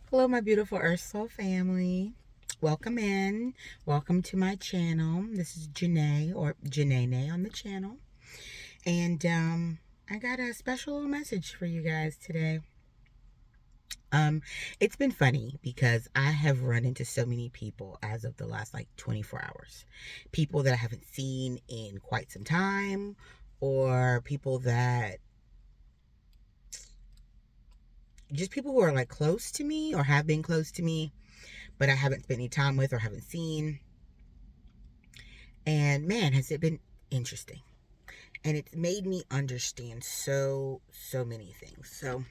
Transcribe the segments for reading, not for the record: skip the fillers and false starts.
Hello, my beautiful Earth Soul family. Welcome in. Welcome to my channel. This is Janae or Janae on the channel. And I got a special little message for you guys today. It's been funny because I have run into so many people as of the last 24 hours. People that I haven't seen in quite some time, or people that just people who are close to me or have been close to me, but I haven't spent any time with or haven't seen. And man, has it been interesting. And it's made me understand so many things. So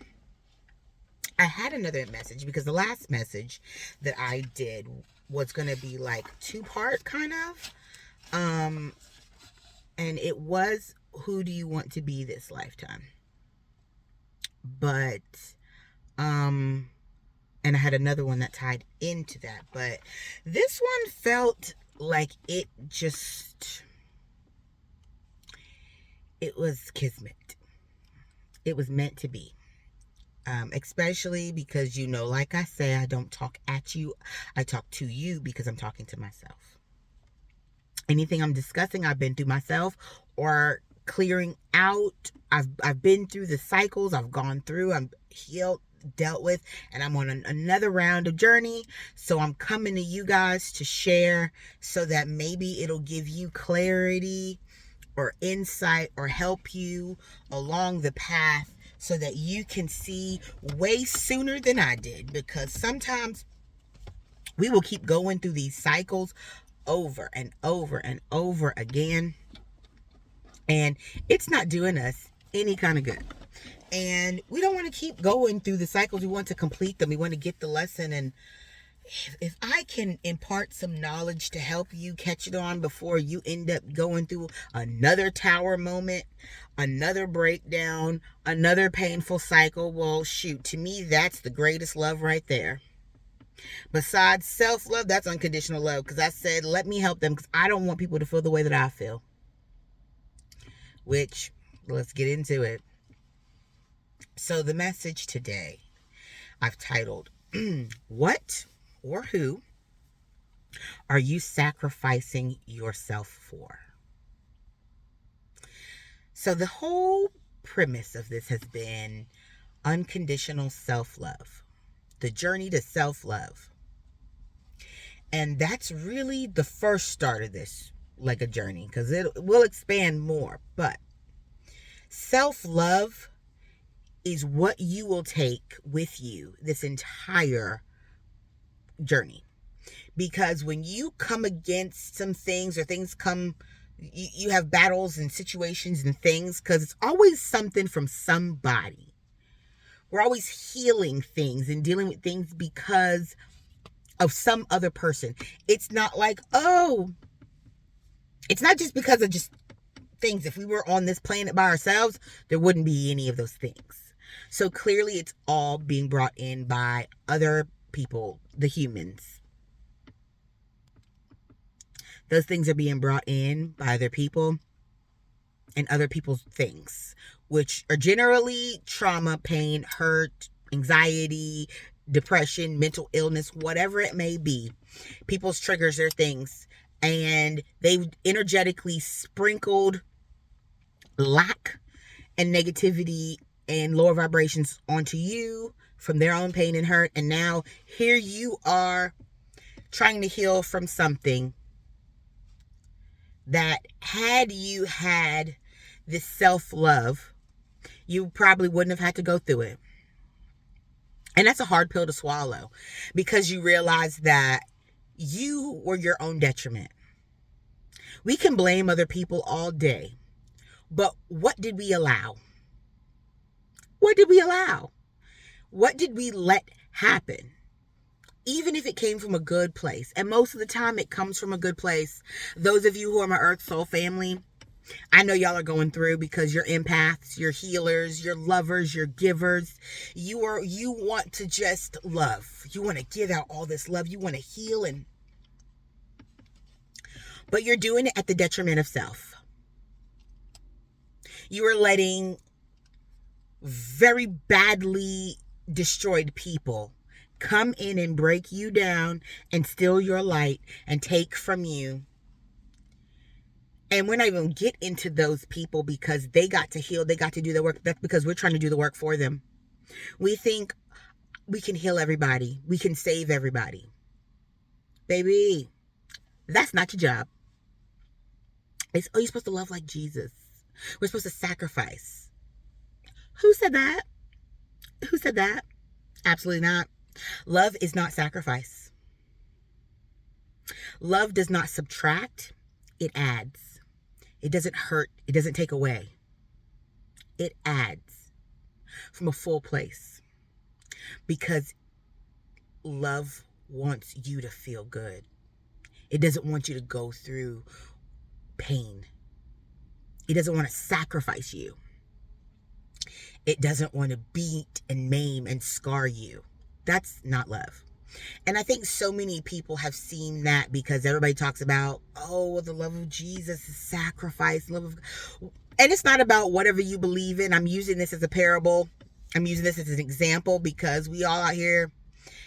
I had another message because the last message that I did was going to be two-part kind of. And it was, who do you want to be this lifetime? But, and I had another one that tied into that. But this one felt like it was kismet. It was meant to be. Especially because, like I say, I don't talk at you. I talk to you because I'm talking to myself. Anything I'm discussing, I've been through myself, or clearing out. I've been through the cycles. I've gone through. I'm healed, dealt with, and I'm on another round of journey. So I'm coming to you guys to share so that maybe it'll give you clarity or insight or help you along the path so that you can see way sooner than I did. Because sometimes we will keep going through these cycles over and over and over again, and it's not doing us any kind of good. And we don't want to keep going through the cycles. We want to complete them. We want to get the lesson. And if I can impart some knowledge to help you catch it on before you end up going through another tower moment, another breakdown, another painful cycle, well, shoot, to me, that's the greatest love right there. Besides self-love, that's unconditional love, because I said, let me help them, because I don't want people to feel the way that I feel. Which, let's get into it. So the message today, I've titled, What or Who are you sacrificing yourself for? So the whole premise of this has been unconditional self-love, the journey to self-love. And that's really the first start of this, like a journey, because it will expand more. But self-love is what you will take with you this entire journey. Because when you come against some things, or things come, you have battles and situations and things, because it's always something from somebody. We're always healing things and dealing with things because of some other person. It's not it's not just because of just things. If we were on this planet by ourselves, there wouldn't be any of those things. So clearly it's all being brought in by other people, the humans. Those things are being brought in by other people and other people's things, which are generally trauma, pain, hurt, anxiety, depression, mental illness, whatever it may be. People's triggers are things, and they've energetically sprinkled lack and negativity and lower vibrations onto you from their own pain and hurt. And now here you are trying to heal from something that, had you had this self-love, you probably wouldn't have had to go through it. And that's a hard pill to swallow, because you realize that you were your own detriment. We can blame other people all day, but what did we allow? What did we allow? What did we let happen? Even if it came from a good place, and most of the time it comes from a good place. Those of you who are my Earth Soul family, I know y'all are going through, because you're empaths, you're healers, you're lovers, you're givers. You want to just love. You want to give out all this love. You want to heal, but you're doing it at the detriment of self. You are letting very badly destroyed people come in and break you down and steal your light and take from you. And we're not even get into those people because they got to heal, they got to do the work. That's because we're trying to do the work for them. We think we can heal everybody. We can save everybody. Baby, that's not your job. It's, oh, you're supposed to love like Jesus. We're supposed to sacrifice. Who said that? Who said that? Absolutely not. Love is not sacrifice. Love does not subtract. It adds. It doesn't hurt. It doesn't take away. It adds from a full place. Because love wants you to feel good. It doesn't want you to go through pain. It doesn't want to sacrifice you. It doesn't want to beat and maim and scar you. That's not love. And I think so many people have seen that because everybody talks about, oh, well, the love of Jesus is sacrifice. And it's not about whatever you believe in. I'm using this as a parable. I'm using this as an example because we all out here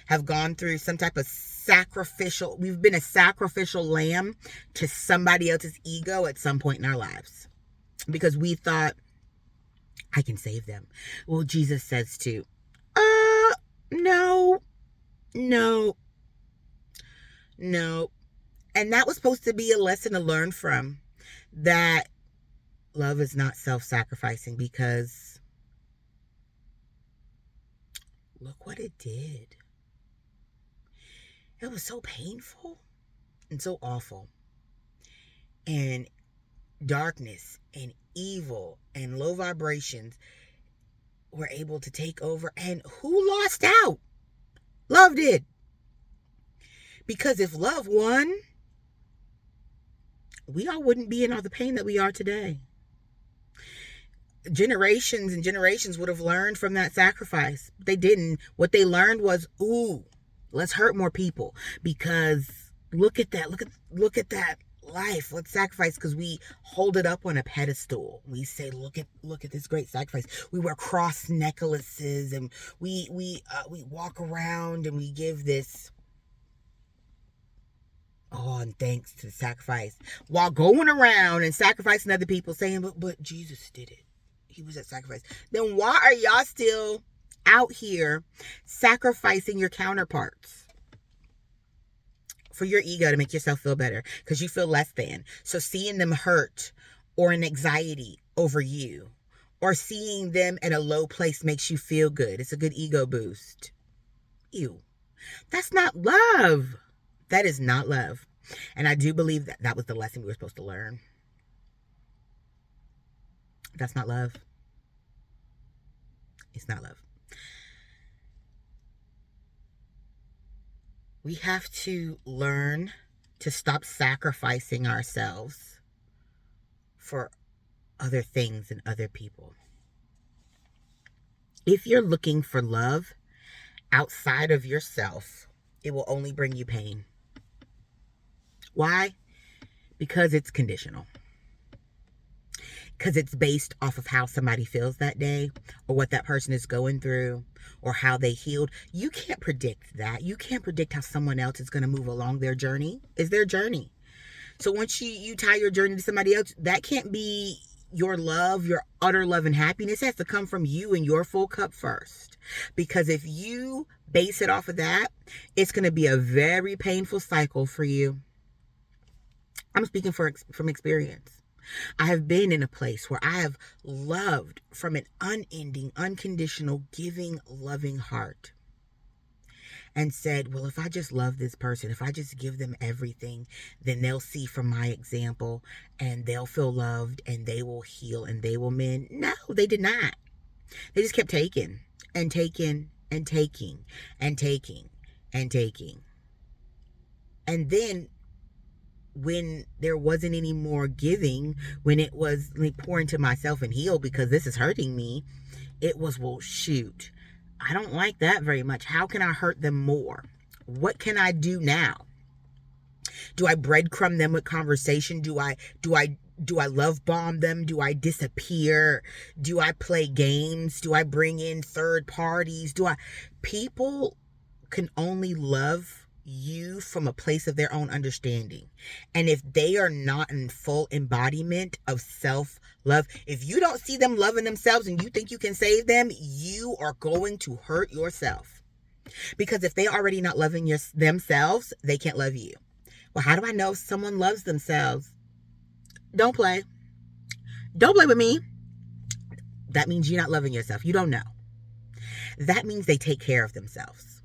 have gone through some type of sacrificial, we've been a sacrificial lamb to somebody else's ego at some point in our lives. Because we thought, I can save them. Well, Jesus says to, no. And that was supposed to be a lesson to learn from. That love is not self-sacrificing because look what it did. It was so painful and so awful. And darkness and evil and low vibrations were able to take over. And who lost out? Love did. Because if love won, we all wouldn't be in all the pain that we are today. Generations and generations would have learned from that sacrifice. They didn't. What they learned was, ooh, let's hurt more people. Because look at that. Look at that life. Let's sacrifice, because we hold it up on a pedestal. We say, look at this great sacrifice. We wear cross necklaces and we walk around and we give this and thanks to the sacrifice, while going around and sacrificing other people, saying, but Jesus did it. He was at sacrifice. Then why are y'all still out here sacrificing your counterparts for your ego to make yourself feel better because you feel less than? So seeing them hurt or in anxiety over you or seeing them at a low place makes you feel good. It's a good ego boost. Ew. That's not love. That is not love. And I do believe that was the lesson we were supposed to learn. That's not love. It's not love. We have to learn to stop sacrificing ourselves for other things and other people. If you're looking for love outside of yourself, it will only bring you pain. Why? Because it's conditional. Because it's based off of how somebody feels that day or what that person is going through or how they healed. You can't predict that. You can't predict how someone else is going to move along their journey. It's their journey. So once you tie your journey to somebody else, that can't be your love, your utter love and happiness. It has to come from you and your full cup first. Because if you base it off of that, it's going to be a very painful cycle for you. I'm speaking from experience. I have been in a place where I have loved from an unending, unconditional, giving, loving heart. And said, well, if I just love this person, if I just give them everything, then they'll see from my example and they'll feel loved and they will heal and they will mend. No, they did not. They just kept taking and taking and taking and taking and taking. And then when there wasn't any more giving, when it was like pour into myself and heal because this is hurting me, it was, well, shoot, I don't like that very much. How can I hurt them more? What can I do now? Do I breadcrumb them with conversation? Do I love bomb them? Do I disappear? Do I play games? Do I bring in third parties? People can only love you from a place of their own understanding. And if they are not in full embodiment of self-love, if you don't see them loving themselves and you think you can save them, you are going to hurt yourself. Because if they already not loving themselves, they can't love you. Well, how do I know if someone loves themselves? Don't play. Don't play with me. That means you're not loving yourself. You don't know. That means they take care of themselves.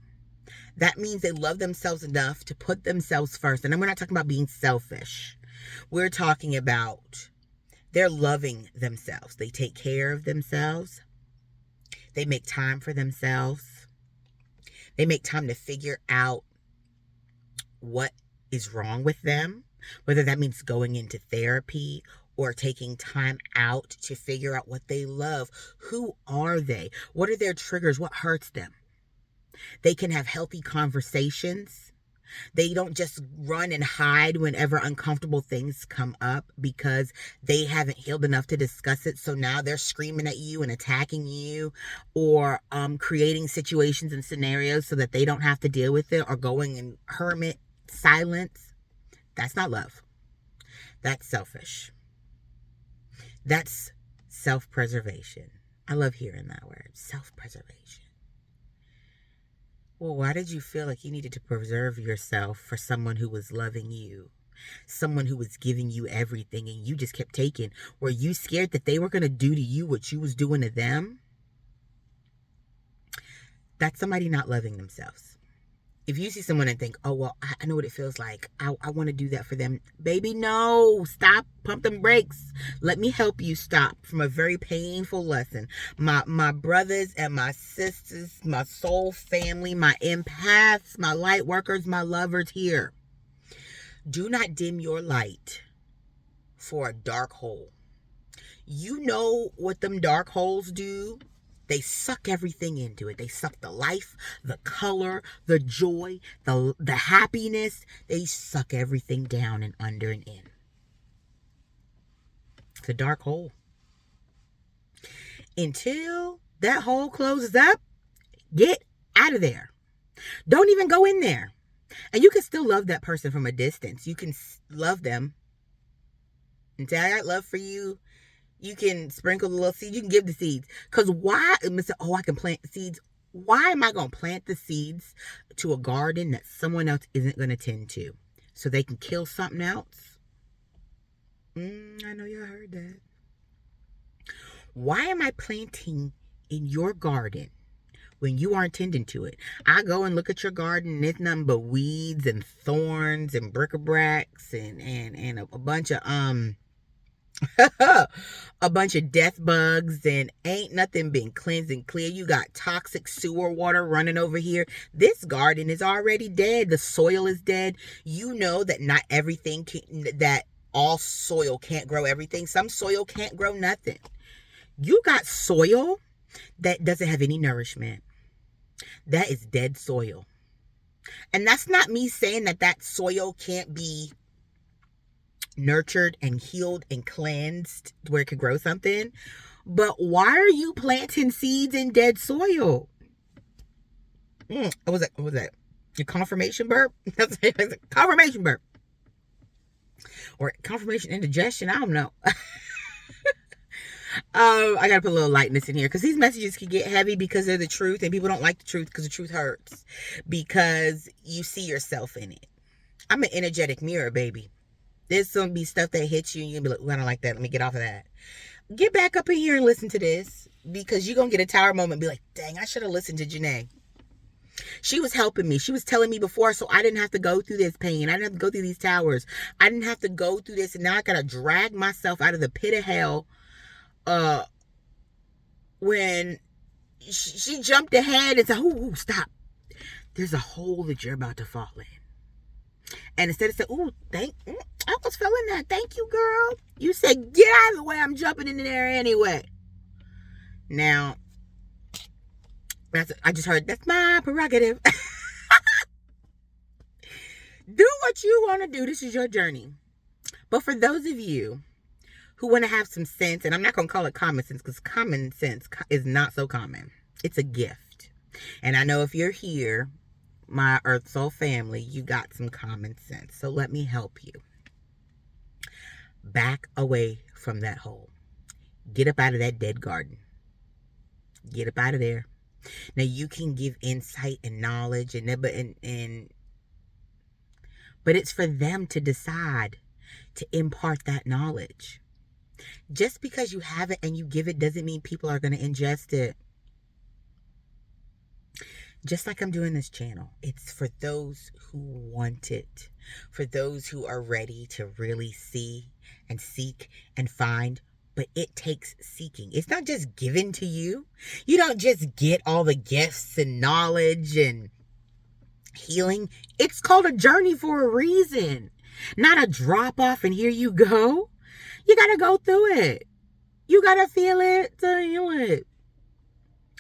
That means they love themselves enough to put themselves first. And then we're not talking about being selfish. We're talking about they're loving themselves. They take care of themselves. They make time for themselves. They make time to figure out what is wrong with them, whether that means going into therapy or taking time out to figure out what they love. Who are they? What are their triggers? What hurts them? They can have healthy conversations. They don't just run and hide whenever uncomfortable things come up because they haven't healed enough to discuss it. So now they're screaming at you and attacking you, or creating situations and scenarios so that they don't have to deal with it, or going in hermit silence. That's not love. That's selfish. That's self-preservation. I love hearing that word, self-preservation. Well, why did you feel like you needed to preserve yourself for someone who was loving you? Someone who was giving you everything and you just kept taking? Were you scared that they were going to do to you what you was doing to them? That's somebody not loving themselves. If you see someone and think, oh, well, I know what it feels like. I want to do that for them. Baby, no. Stop. Pump them brakes. Let me help you stop from a very painful lesson. My brothers and my sisters, my soul family, my empaths, my light workers, my lovers here. Do not dim your light for a dark hole. You know what them dark holes do? They suck everything into it. They suck the life, the color, the joy, the happiness. They suck everything down and under and in. It's a dark hole. Until that hole closes up, get out of there. Don't even go in there. And you can still love that person from a distance. You can love them and say, I got love for you. You can sprinkle the little seeds. You can give the seeds. Because why? I can plant seeds. Why am I going to plant the seeds to a garden that someone else isn't going to tend to? So they can kill something else? I know y'all heard that. Why am I planting in your garden when you aren't tending to it? I go and look at your garden and it's nothing but weeds and thorns and bric-a-bracs and a bunch of a bunch of death bugs, and ain't nothing been cleansed and clear. You got toxic sewer water running over here. This garden is already dead. The soil is dead. You know that not everything that all soil can't grow everything. Some soil can't grow nothing. You got soil that doesn't have any nourishment. That is dead soil. And that's not me saying that soil can't be nurtured and healed and cleansed where it could grow something. But why are you planting seeds in dead soil? What was that? Your confirmation burp? Confirmation burp. Or confirmation indigestion. I don't know. I gotta put a little lightness in here because these messages can get heavy because they're the truth, and people don't like the truth because the truth hurts. Because you see yourself in it. I'm an energetic mirror, baby. There's going to be stuff that hits you and you're going to be like, I don't like that. Let me get off of that. Get back up in here and listen to this, because you're going to get a tower moment and be like, dang, I should have listened to Janae. She was helping me. She was telling me before, so I didn't have to go through this pain. I didn't have to go through these towers. I didn't have to go through this. And now I got to drag myself out of the pit of hell. When she jumped ahead and said, ooh, stop. There's a hole that you're about to fall in. And instead of saying, I almost fell in that. Thank you, girl. You said, get out of the way. I'm jumping in there anyway. Now, I just heard, that's my prerogative. Do what you want to do. This is your journey. But for those of you who want to have some sense, and I'm not going to call it common sense because common sense is not so common. It's a gift. And I know if you're here my Earth Soul family, you got some common sense. So let me help you. Back away from that hole. Get up out of that dead garden. Get up out of there. Now you can give insight and knowledge but it's for them to decide to impart that knowledge. Just because you have it and you give it doesn't mean people are going to ingest it. Just like I'm doing this channel, it's for those who want it, for those who are ready to really see and seek and find. But it takes seeking. It's not just given to you. You don't just get all the gifts and knowledge and healing. It's called a journey for a reason, not a drop off and here you go. You got to go through it. You got to feel it to heal it.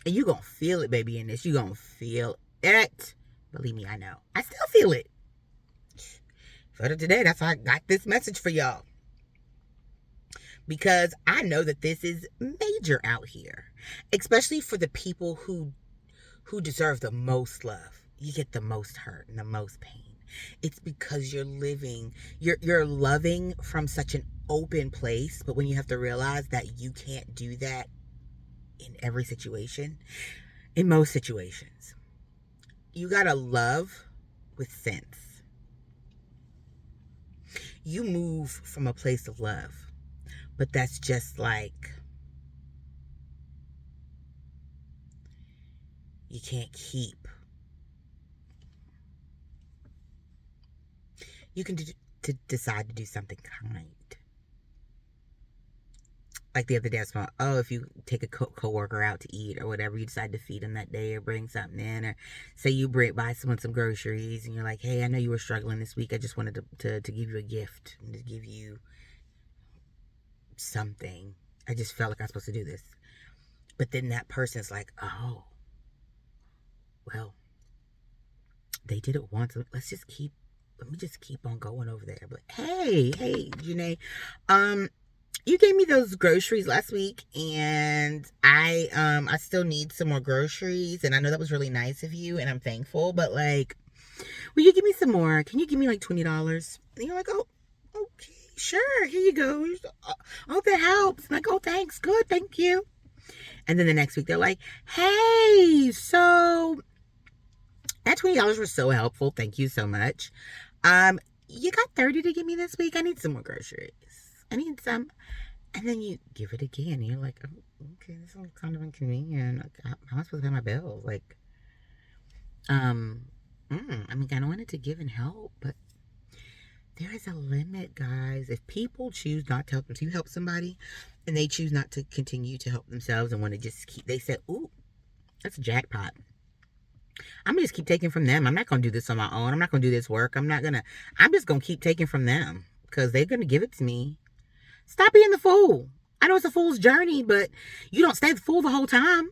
And you going to feel it, baby, in this. You going to feel it. Believe me, I know. I still feel it. Further today, that's why I got this message for y'all. Because I know that this is major out here. Especially for the people who deserve the most love. You get the most hurt and the most pain. It's because you're loving from such an open place. But when you have to realize that you can't do that in every situation, in most situations, you gotta love with sense. You move from a place of love, but that's just like, you can't keep. You can decide to do something kind. Like the other day, I was like, oh, if you take a co-worker out to eat or whatever, you decide to feed them that day or bring something in, or say you buy someone some groceries and you're like, hey, I know you were struggling this week. I just wanted to give you a gift and to give you something. I just felt like I was supposed to do this. But then that person's like, oh, well, they did it once. Let me just keep on going over there. But hey, Janae, you gave me those groceries last week, and I still need some more groceries, and I know that was really nice of you, and I'm thankful, but like, will you give me some more? Can you give me like $20? And you're like, oh, okay, sure, here you go. Oh, that helps. I'm like, oh, thanks, good, thank you. And then the next week, they're like, hey, so that $20 was so helpful. Thank you so much. You got 30 to give me this week? I need some more groceries. I need some. And then you give it again. And you're like, oh, okay, this is kind of inconvenient. Like, how am I supposed to pay my bills? Like, I mean, I wanted to give and help, but there is a limit, guys. If people choose not to help them, you help somebody, and they choose not to continue to help themselves and want to just keep, they said, ooh, that's a jackpot. I'm going to just keep taking from them. I'm not going to do this on my own. I'm not going to do this work. I'm just going to keep taking from them because they're going to give it to me. Stop being the fool. I know it's a fool's journey, but you don't stay the fool the whole time.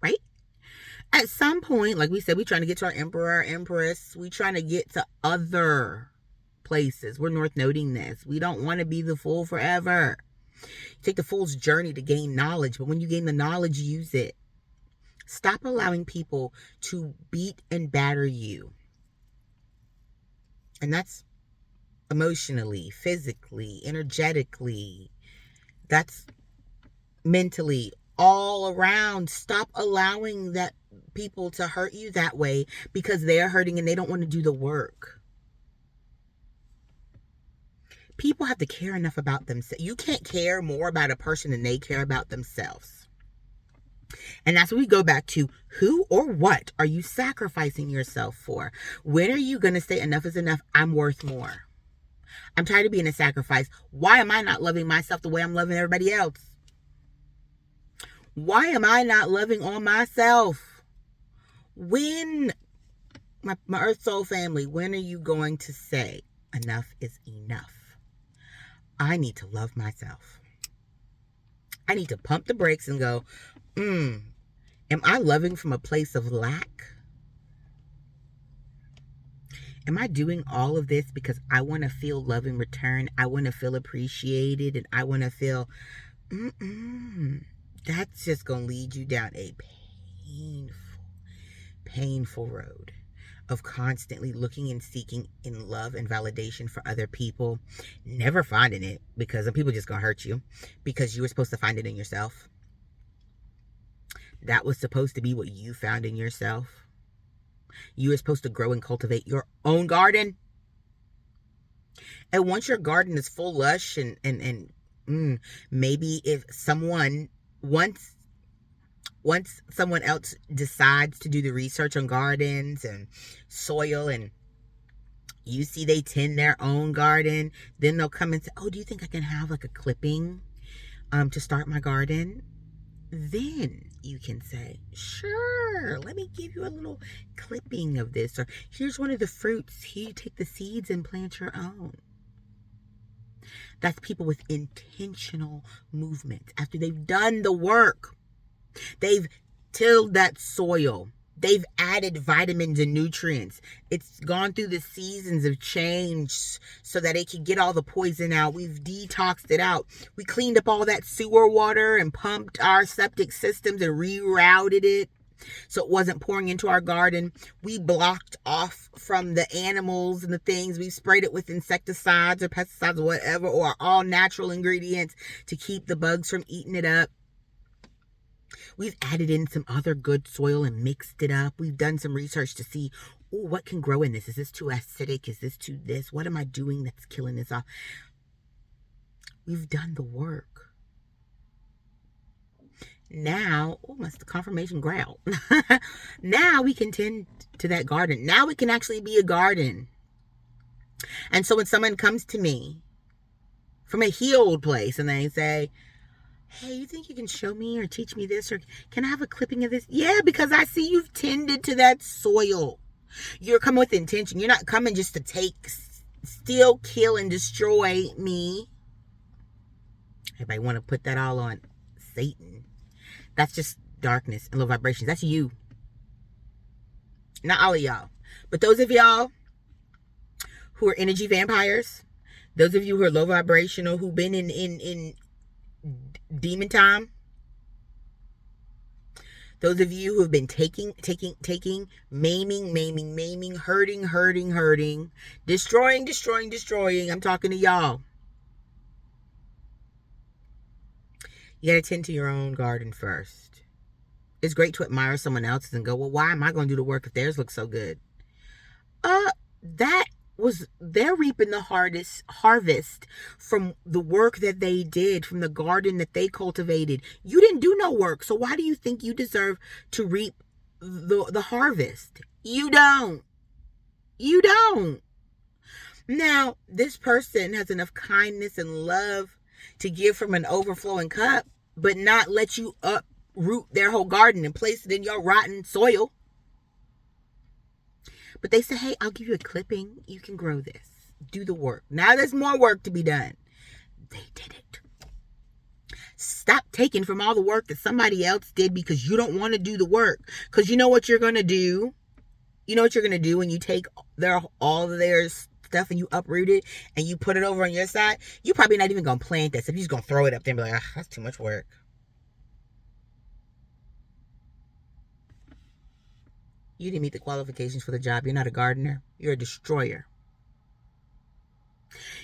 Right? At some point, like we said, we're trying to get to our emperor, empress. We're trying to get to other places. We're north noding this. We don't want to be the fool forever. You take the fool's journey to gain knowledge, but when you gain the knowledge, use it. Stop allowing people to beat and batter you. And that's emotionally, physically, energetically. That's mentally, all around. Stop allowing that people to hurt you that way because they're hurting and they don't want to do the work. People have to care enough about themselves. You can't care more about a person than they care about themselves. And that's when we go back to who or what are you sacrificing yourself for? When are you going to say enough is enough? I'm worth more. I'm tired of being a sacrifice. Why am I not loving myself the way I'm loving everybody else? Why am I not loving on myself? When, my Earth Soul family, when are you going to say enough is enough? I need to love myself. I need to pump the brakes and go, am I loving from a place of lack? Am I doing all of this because I want to feel love in return? I want to feel appreciated and I want to feel, that's just going to lead you down a painful road of constantly looking and seeking in love and validation for other people, never finding it because some people just gonna hurt you because you were supposed to find it in yourself. That was supposed to be what you found in yourself. You were supposed to grow and cultivate your own garden. And once your garden is full lush and maybe if someone once someone else decides to do the research on gardens and soil, and you see they tend their own garden, then they'll come and say, oh, do you think I can have like a clipping to start my garden? Then you can say, sure, let me give you a little clipping of this, or here's one of the fruits, here you take the seeds and plant your own. That's people with intentional movement. After they've done the work, they've tilled that soil, they've added vitamins and nutrients, it's gone through the seasons of change so that it can get all the poison out. We've detoxed it out. We cleaned up all that sewer water and pumped our septic systems and rerouted it so it wasn't pouring into our garden. We blocked off from the animals and the things. We sprayed it with insecticides or pesticides or whatever, or all natural ingredients to keep the bugs from eating it up. We've added in some other good soil and mixed it up. We've done some research to see, oh, what can grow in this? Is this too acidic? Is this too this? What am I doing that's killing this off? We've done the work. Now, oh, that's the confirmation growl. Now we can tend to that garden. Now we can actually be a garden. And so when someone comes to me from a healed place and they say, hey, you think you can show me or teach me this, or can I have a clipping of this? Yeah, because I see you've tended to that soil. You're coming with intention. You're not coming just to take, steal, kill, and destroy me. Everybody want to put that all on Satan. That's just darkness and low vibrations. That's you. Not all of y'all. But those of y'all who are energy vampires, those of you who are low vibrational, who've been in demon time, those of you who have been taking, maiming, hurting, destroying. I'm talking to y'all. You gotta tend to your own garden first. It's great to admire someone else's and go, well, why am I going to do the work if theirs looks so good? They're reaping the hardest harvest from the work that they did, from the garden that they cultivated. You didn't do no work, so why do you think you deserve to reap the harvest? You don't. Now, this person has enough kindness and love to give from an overflowing cup, but not let you uproot their whole garden and place it in your rotten soil. But they say, hey, I'll give you a clipping. You can grow this. Do the work. Now there's more work to be done. They did it. Stop taking from all the work that somebody else did because you don't want to do the work. Because you know what you're going to do? You know what you're going to do when you take all of their stuff and you uproot it and you put it over on your side? You're probably not even going to plant that stuff. You're just going to throw it up there and be like, that's too much work. You didn't meet the qualifications for the job. You're not a gardener. You're a destroyer.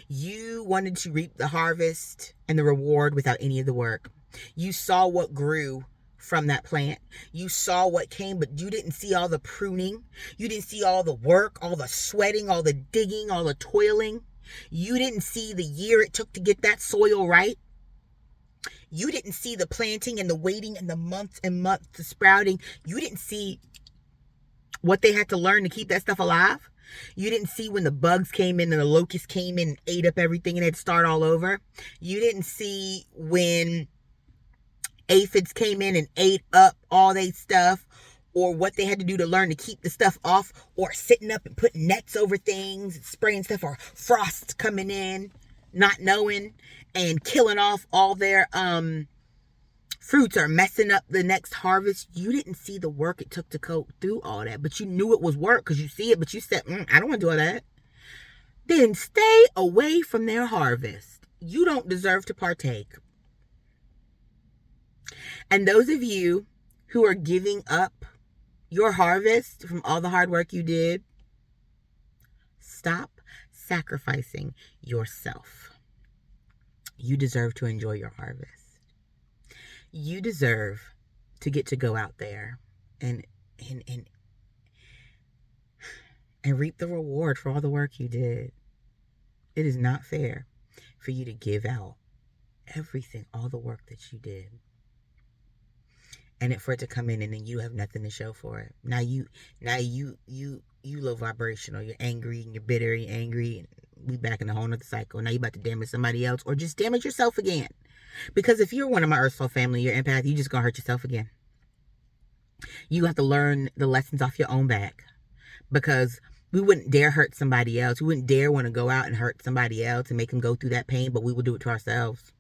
You wanted to reap the harvest and the reward without any of the work. You saw what grew from that plant. You saw what came, but you didn't see all the pruning. You didn't see all the work, all the sweating, all the digging, all the toiling. You didn't see the year it took to get that soil right. You didn't see the planting and the waiting and the months and months to sprouting. You didn't see what they had to learn to keep that stuff alive. You didn't see when the bugs came in and the locusts came in and ate up everything and had to start all over. You didn't see when aphids came in and ate up all their stuff, or what they had to do to learn to keep the stuff off, or sitting up and putting nets over things, spraying stuff, or frost coming in, not knowing, and killing off all their fruits are messing up the next harvest. You didn't see the work it took to go through all that, but you knew it was work because you see it, but you said, I don't want to do all that. Then stay away from their harvest. You don't deserve to partake. And those of you who are giving up your harvest from all the hard work you did, stop sacrificing yourself. You deserve to enjoy your harvest. You deserve to get to go out there and reap the reward for all the work you did. It is not fair for you to give out everything, all the work that you did, and for it to come in and then you have nothing to show for it. Now you low vibrational. You're angry and you're bitter and you're angry, and we back in a whole nother cycle. Now you about to damage somebody else or just damage yourself again. Because if you're one of my Earthful family, you're empath, you just gonna hurt yourself again. You have to learn the lessons off your own back, because we wouldn't dare hurt somebody else. We wouldn't dare want to go out and hurt somebody else and make them go through that pain, but we will do it to ourselves.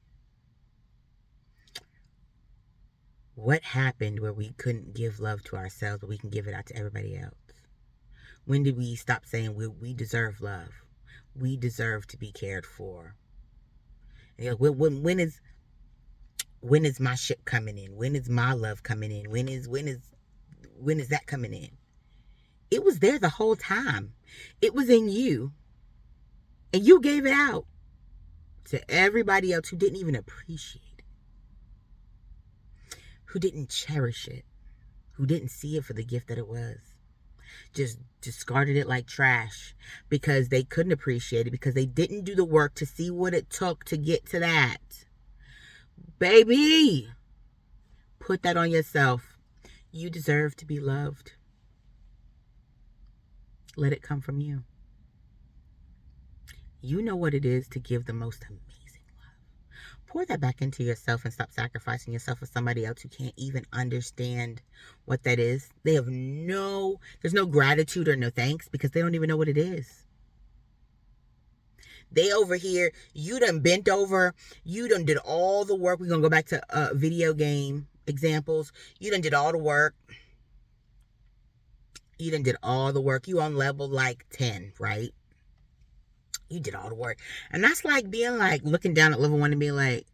What happened where we couldn't give love to ourselves, but we can give it out to everybody else? When did we stop saying we deserve love? We deserve to be cared for. You know, when is my ship coming in? When is my love coming in? When is that coming in? It was there the whole time. It was in you. And you gave it out to everybody else who didn't even appreciate it, who didn't cherish it, who didn't see it for the gift that it was. Just discarded it like trash because they couldn't appreciate it, because they didn't do the work to see what it took to get to that. Baby, put that on yourself. You deserve to be loved. Let it come from you. You know what it is to give the most amazing love. Pour that back into yourself and stop sacrificing yourself for somebody else who can't even understand what that is. There's no gratitude or no thanks, because they don't even know what it is. They over here, you done bent over, you done did all the work. We're going to go back to video game examples. You done did all the work. You done did all the work. You on level like 10, right? You did all the work. And that's like being like looking down at level 1 and being like,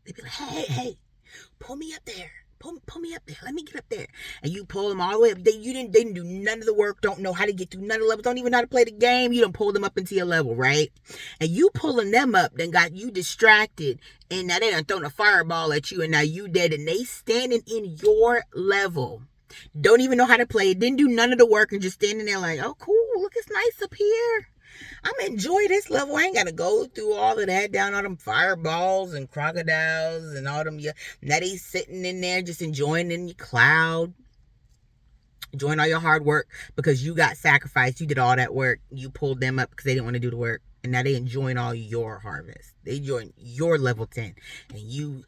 they'd be like, hey, pull me up there. Pull me up there. Let me get up there. And you pull them all the way up. They didn't do none of the work. Don't know how to get through none of the levels. Don't even know how to play the game. You done pull them up into your level, right? And you pulling them up then got you distracted. And now they done thrown a fireball at you. And now you dead. And they standing in your level. Don't even know how to play. Didn't do none of the work and just standing there like, oh, cool. Look, it's nice up here. I'm enjoy this level. I ain't got to go through all of that, down all them fireballs and crocodiles and all them. Now they sitting in there just enjoying in your cloud. Enjoying all your hard work because you got sacrificed. You did all that work. You pulled them up because they didn't want to do the work. And now they enjoying all your harvest. They enjoying your level 10. And you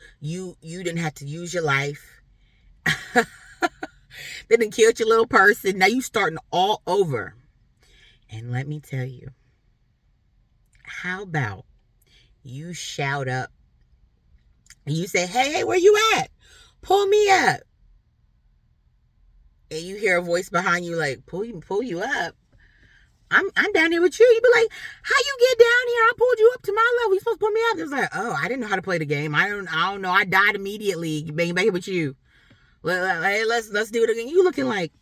didn't have to use your life. They done killed your little person. Now you starting all over. And let me tell you, how about you shout up and you say, hey, where you at? Pull me up. And you hear a voice behind you like, pull you up. I'm down here with you. You be like, how you get down here? I pulled you up to my level. You supposed to pull me up. It was like, oh, I didn't know how to play the game. I don't know. I died immediately. Back here with you. Hey, let's do it again. You looking like,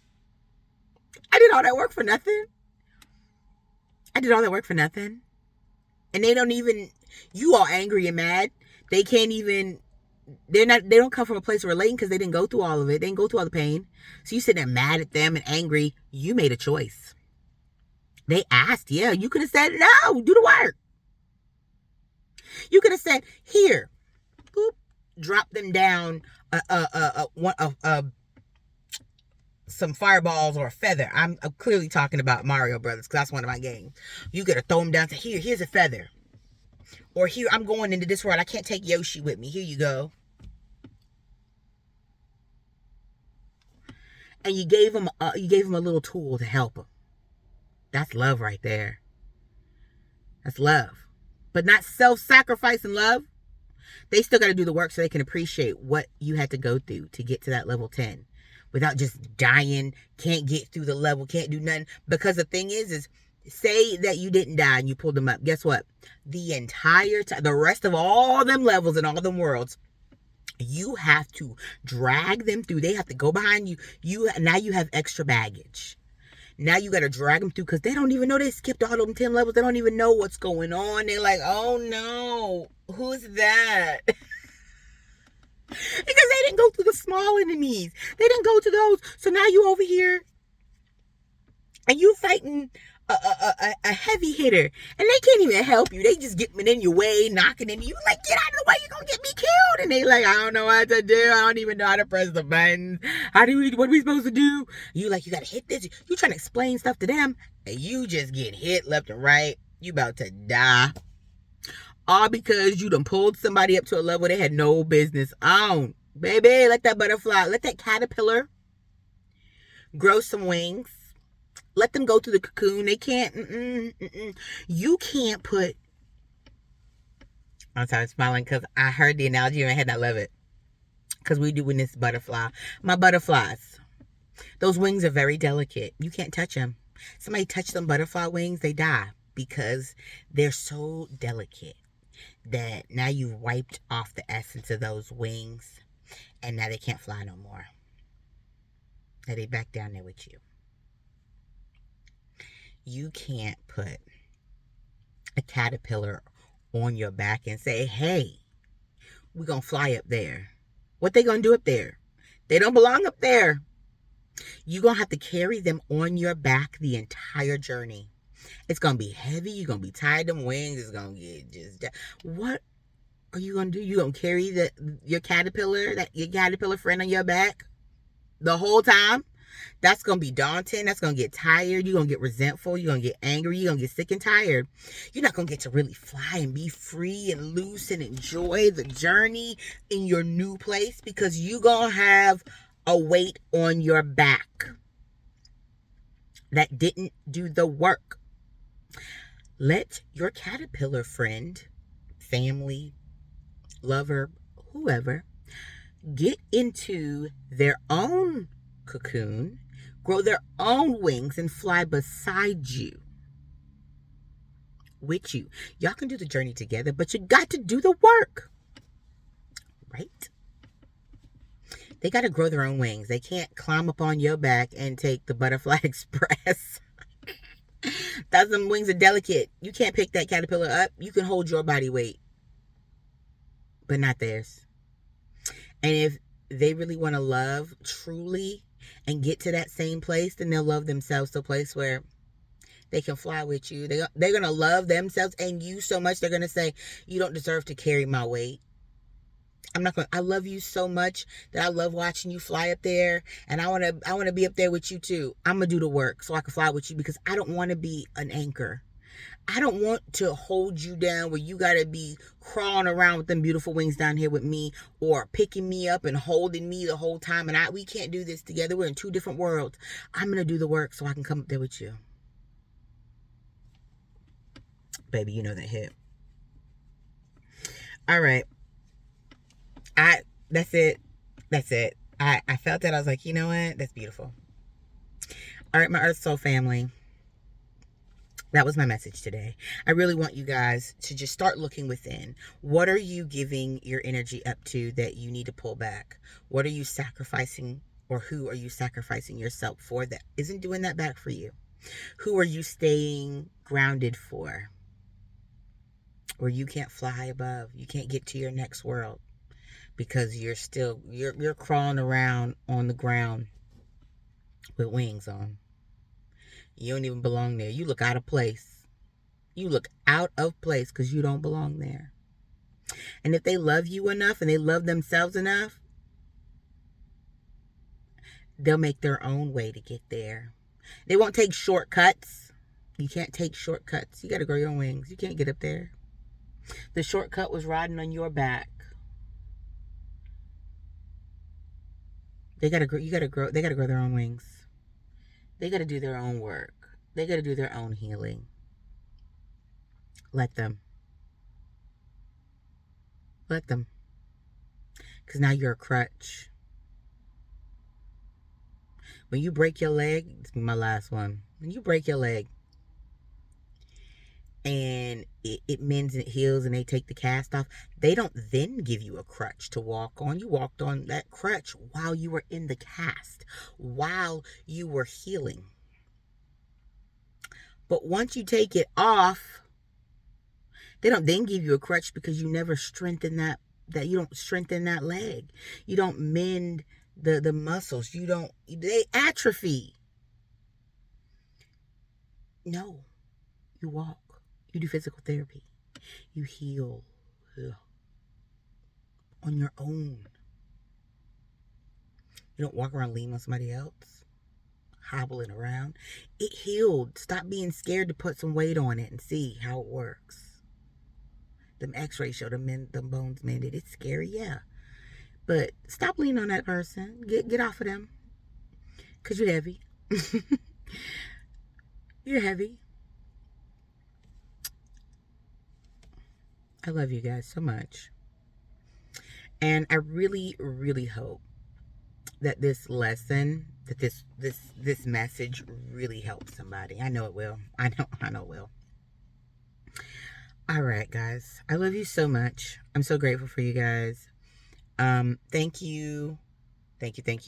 I did all that work for nothing. And they don't even, you all angry and mad. They can't even, they don't come from a place of relating because they didn't go through all of it. They didn't go through all the pain. So you sit there mad at them and angry. You made a choice. They asked, yeah, you could have said, no, do the work. You could have said, here, boop, drop them down some fireballs or a feather. I'm clearly talking about Mario Brothers because that's one of my games. You could have thrown them down to here's a feather. Or here, I'm going into this world. I can't take Yoshi with me. Here you go. And you gave him a little tool to help him. That's love right there. That's love. But not self-sacrificing love. They still got to do the work so they can appreciate what you had to go through to get to that level 10. Without just dying, can't get through the level, can't do nothing. Because the thing is say that you didn't die and you pulled them up. Guess what? The entire time, the rest of all them levels and all them worlds, You have to drag them through. They have to go behind you. Now you have extra baggage. Now you got to drag them through because they don't even know they skipped all them 10 levels. They don't even know what's going on. They're like, oh no, who's that? Because they didn't go through the small enemies. They didn't go to those. So now you over here and you fighting a heavy hitter, and they can't even help you. They just getting in your way, knocking into you. Like, get out of the way, you're gonna get me killed. And they like, I don't know what to do. I don't even know how to press the buttons. What are we supposed to do? You like, you gotta hit this. You trying to explain stuff to them, and you just get hit left and right. You about to die. All because you done pulled somebody up to a level they had no business on. Baby, let that butterfly, let that caterpillar grow some wings. Let them go through the cocoon. They can't. You can't put. I'm sorry, I'm smiling because I heard the analogy in my head and I love it. Because we doing this butterfly. My butterflies. Those wings are very delicate. You can't touch them. Somebody touch them butterfly wings, they die because they're so delicate that now you've wiped off the essence of those wings and now they can't fly no more. Now they back down there with you. You can't put a caterpillar on your back and say, hey, we're going to fly up there. What they going to do up there? They don't belong up there. You're going to have to carry them on your back the entire journey. It's going to be heavy. You're going to be tired. Them wings is going to get just... What are you going to do? You going to carry your caterpillar friend on your back the whole time? That's going to be daunting. That's going to get tired. You're going to get resentful. You're going to get angry. You're going to get sick and tired. You're not going to get to really fly and be free and loose and enjoy the journey in your new place because you're going to have a weight on your back that didn't do the work. Let your caterpillar friend, family, lover, whoever, get into their own cocoon, grow their own wings, and fly beside you, with you. Y'all can do the journey together, but you got to do the work, right? They got to grow their own wings. They can't climb up on your back and take the butterfly express. Them wings are delicate. You can't pick that caterpillar up. You can hold your body weight, but not theirs. And if they really want to love truly and get to that same place, then they'll love themselves to a place where they can fly with you. They're going to love themselves and you so much, they're going to say, you don't deserve to carry my weight. I love you so much that I love watching you fly up there. And I want to be up there with you too. I'm going to do the work so I can fly with you because I don't want to be an anchor. I don't want to hold you down where you got to be crawling around with them beautiful wings down here with me or picking me up and holding me the whole time. And we can't do this together. We're in two different worlds. I'm going to do the work so I can come up there with you. Baby, you know that hit. All right. That's it. I felt that. I was like, you know what? That's beautiful. All right, my Earth Soul family. That was my message today. I really want you guys to just start looking within. What are you giving your energy up to that you need to pull back? What are you sacrificing, or who are you sacrificing yourself for that isn't doing that back for you? Who are you staying grounded for? Where you can't fly above. You can't get to your next world because you're crawling around on the ground with wings on. You don't even belong there. You look out of place. You look out of place because you don't belong there. And if they love you enough and they love themselves enough, they'll make their own way to get there. They won't take shortcuts. You can't take shortcuts. You got to grow your own wings. You can't get up there. The shortcut was riding on your back. They got to grow their own wings. They got to do their own work. They got to do their own healing. Let them. Because now you're a crutch. When you break your leg, this is my last one. When you break your leg, and it mends and it heals and they take the cast off, they don't then give you a crutch to walk on. You walked on that crutch while you were in the cast, while you were healing. But once you take it off, they don't then give you a crutch because you never strengthen that you don't strengthen that leg. You don't mend the muscles. They atrophy. No. You walk. You do physical therapy. You heal on your own. You don't walk around leaning on somebody else, hobbling around. It healed. Stop being scared to put some weight on it and see how it works. Them x-rays show them bones mended. It's scary, yeah. But stop leaning on that person. Get off of them. Because you're heavy. You're heavy. I love you guys so much. And I really, really hope that this lesson, that this message really helps somebody. I know it will. I know it will. All right, guys. I love you so much. I'm so grateful for you guys. Thank you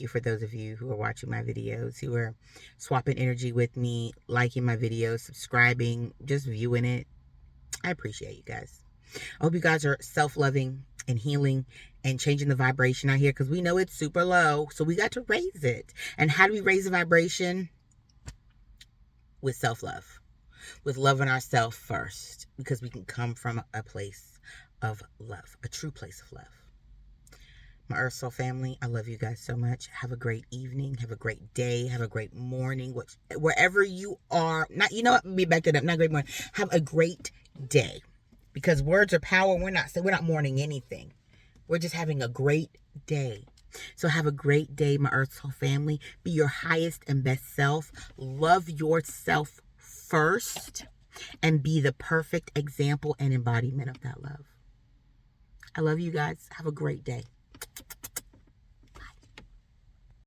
for those of you who are watching my videos, who are swapping energy with me, liking my videos, subscribing, just viewing it. I appreciate you guys. I hope you guys are self-loving and healing and changing the vibration out here, because we know it's super low, so we got to raise it. And how do we raise the vibration? With self-love, with loving ourselves first, because we can come from a place of love, a true place of love. My Earth Soul family, I love you guys so much. Have a great evening. Have a great day. Have a great morning. Wherever you are. Be back to that. Not great morning. Have a great day. Because words are power. We're not mourning anything. We're just having a great day. So have a great day, my Earth Soul family. Be your highest and best self. Love yourself first. And be the perfect example and embodiment of that love. I love you guys. Have a great day.